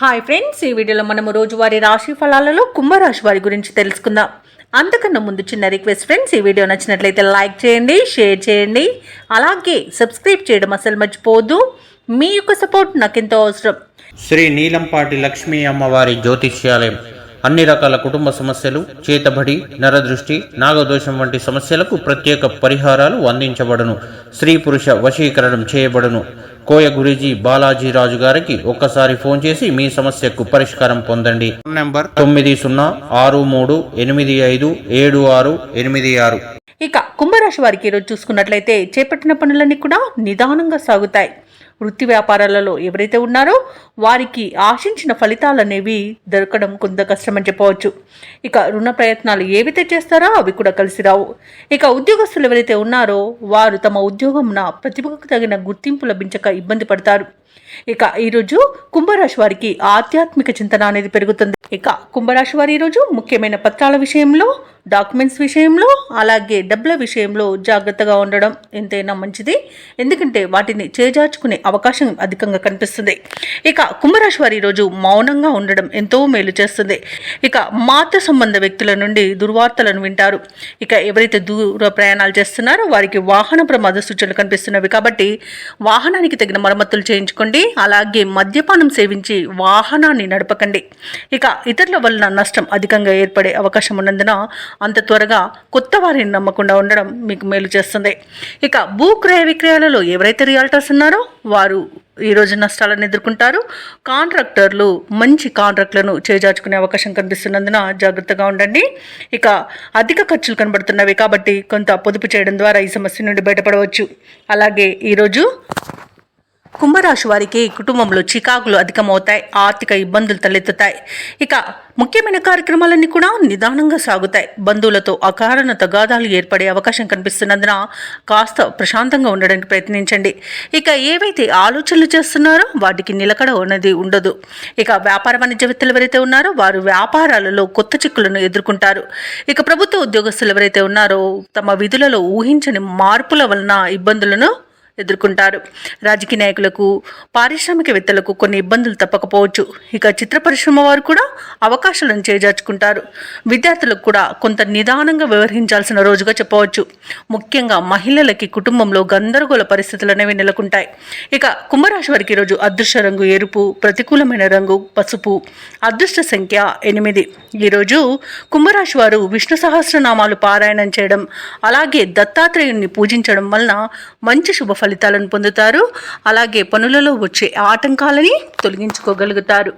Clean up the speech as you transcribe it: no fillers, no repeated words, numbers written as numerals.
Hi friends, ఈ వీడియోలో మనము రోజువారీ రాశి ఫలాలలో కుంభరాశి వారి గురించి తెలుసుకుందాం. అంతకన్నా ముందు చిన్న రిక్వెస్ట్ ఫ్రెండ్స్, ఈ వీడియో నచ్చినట్లయితే లైక్ చేయండి, షేర్ చేయండి, అలాగే సబ్స్క్రైబ్ చేయడం అసలు మర్చిపోవద్దు. మీ యొక్క సపోర్ట్ నాకెంతో అవసరం. శ్రీ నీలంపాటి లక్ష్మీ అమ్మవారి జ్యోతిష్యాలయం అన్ని రకాల కుటుంబ సమస్యలు, చేతబడి, నరదృష్టి, నాగదోషం వంటి సమస్యలకు ప్రత్యేక పరిహారాలు అందించబడును. స్త్రీ పురుష వశీకరణం చేయబడును. కోయ గురూజీ బాలాజీ రాజు గారికి ఒక్కసారి ఫోన్ చేసి మీ సమస్యకు పరిష్కారం పొందండి. నంబర్ 9063857686. ఇక కుంభరాశి వారికి ఈరోజు చూసుకున్నట్లయితే చేపట్టిన పనులన్నీ కూడా నిదానంగా సాగుతాయి. వృత్తి వ్యాపారాలలో ఎవరైతే ఉన్నారో వారికి ఆశించిన ఫలితాలు అనేవి దొరకడం కొంత కష్టమని చెప్పవచ్చు. ఇక రుణ ప్రయత్నాలు ఏవైతే చేస్తారో అవి కూడా కలిసి రావు. ఇక ఉద్యోగస్తులు ఎవరైతే ఉన్నారో వారు తమ ఉద్యోగంన ప్రతిభకు తగిన గుర్తింపు లభించక ఇబ్బంది పడతారు. ఇక ఈరోజు కుంభరాశి వారికి ఆధ్యాత్మిక చింతన అనేది పెరుగుతుంది. ఇక కుంభరాశి వారి ఈరోజు ముఖ్యమైన పత్రాల విషయంలో, డాక్యుమెంట్స్ విషయంలో, అలాగే డబ్బుల విషయంలో జాగ్రత్తగా ఉండడం ఎంతైనా మంచిది. ఎందుకంటే వాటిని చేజార్చుకునే అవకాశం అధికంగా కనిపిస్తుంది. ఇక కుంభరాశి వారి ఈరోజు మౌనంగా ఉండడం ఎంతో మేలు చేస్తుంది. ఇక మాతృ సంబంధ వ్యక్తుల నుండి దుర్వార్తలను వింటారు. ఇక ఎవరైతే దూర ప్రయాణాలు చేస్తున్నారో వారికి వాహన ప్రమాద సూచనలు కనిపిస్తున్నవి కాబట్టి వాహనానికి తగిన మరమ్మతులు చేయించుకోండి. అలాగే మద్యపానం సేవించి వాహనాన్ని నడపకండి. ఇక ఇతరుల వలన నష్టం అధికంగా ఏర్పడే అవకాశం ఉన్నందున అంత త్వరగా కొత్త వారిని నమ్మకుండా ఉండడం మీకు మేలు చేస్తుంది. ఇక భూక్రయ విక్రయాలలో ఎవరైతే రియాల్టర్స్ ఉన్నారో వారు ఈరోజు నష్టాలను ఎదుర్కొంటారు. కాంట్రాక్టర్లు మంచి కాంట్రాక్ట్లను చేజార్చుకునే అవకాశం కనిపిస్తున్నందున జాగ్రత్తగా ఉండండి. ఇక అధిక ఖర్చులు కనబడుతున్నవి కాబట్టి కొంత పొదుపు చేయడం ద్వారా ఈ సమస్య నుండి బయటపడవచ్చు. అలాగే ఈరోజు కుంభరాశి వారికి కుటుంబంలో చికాకులు అధికమవుతాయి, ఆర్థిక ఇబ్బందులు తలెత్తుతాయి. ఇక ముఖ్యమైన కార్యక్రమాలన్నీ కూడా నిదానంగా సాగుతాయి. బంధువులతో అకారణ తగాదాలు ఏర్పడే అవకాశం కనిపిస్తున్నందున కాస్త ప్రశాంతంగా ఉండడానికి ప్రయత్నించండి. ఇక ఏవైతే ఆలోచనలు చేస్తున్నారో వాటికి నిలకడ అనేది ఉండదు. ఇక వ్యాపార వాణిజ్య వ్యక్తులు ఎవరైతే ఉన్నారో వారు వ్యాపారాలలో కొత్త చిక్కులను ఎదుర్కొంటారు. ఇక ప్రభుత్వ ఉద్యోగస్తులు ఎవరైతే ఉన్నారో తమ విధులలో ఊహించని మార్పుల వలన ఇబ్బందులను ఎదుర్కొంటారు. రాజకీయ నాయకులకు, పారిశ్రామికవేత్తలకు కొన్ని ఇబ్బందులు తప్పకపోవచ్చు. ఇక చిత్ర పరిశ్రమ వారు కూడా అవకాశాలను చేజార్చుకుంటారు. విద్యార్థులకు కూడా కొంత నిదానంగా వ్యవహరించాల్సిన రోజుగా చెప్పవచ్చు. ముఖ్యంగా మహిళలకి కుటుంబంలో గందరగోళ పరిస్థితులు అనేవి నెలకొంటాయి. ఇక కుంభరాశి వారికి ఈరోజు అదృష్ట రంగు ఎరుపు, ప్రతికూలమైన రంగు పసుపు, అదృష్ట సంఖ్య 8. ఈరోజు కుంభరాశి వారు విష్ణు సహస్రనామాలు పారాయణం చేయడం, అలాగే దత్తాత్రేయుని పూజించడం వలన మంచి శుభ ఫలితాలను పొందుతారు. అలాగే పనులలో వచ్చే ఆటంకాలని తొలగించుకోగలుగుతారు.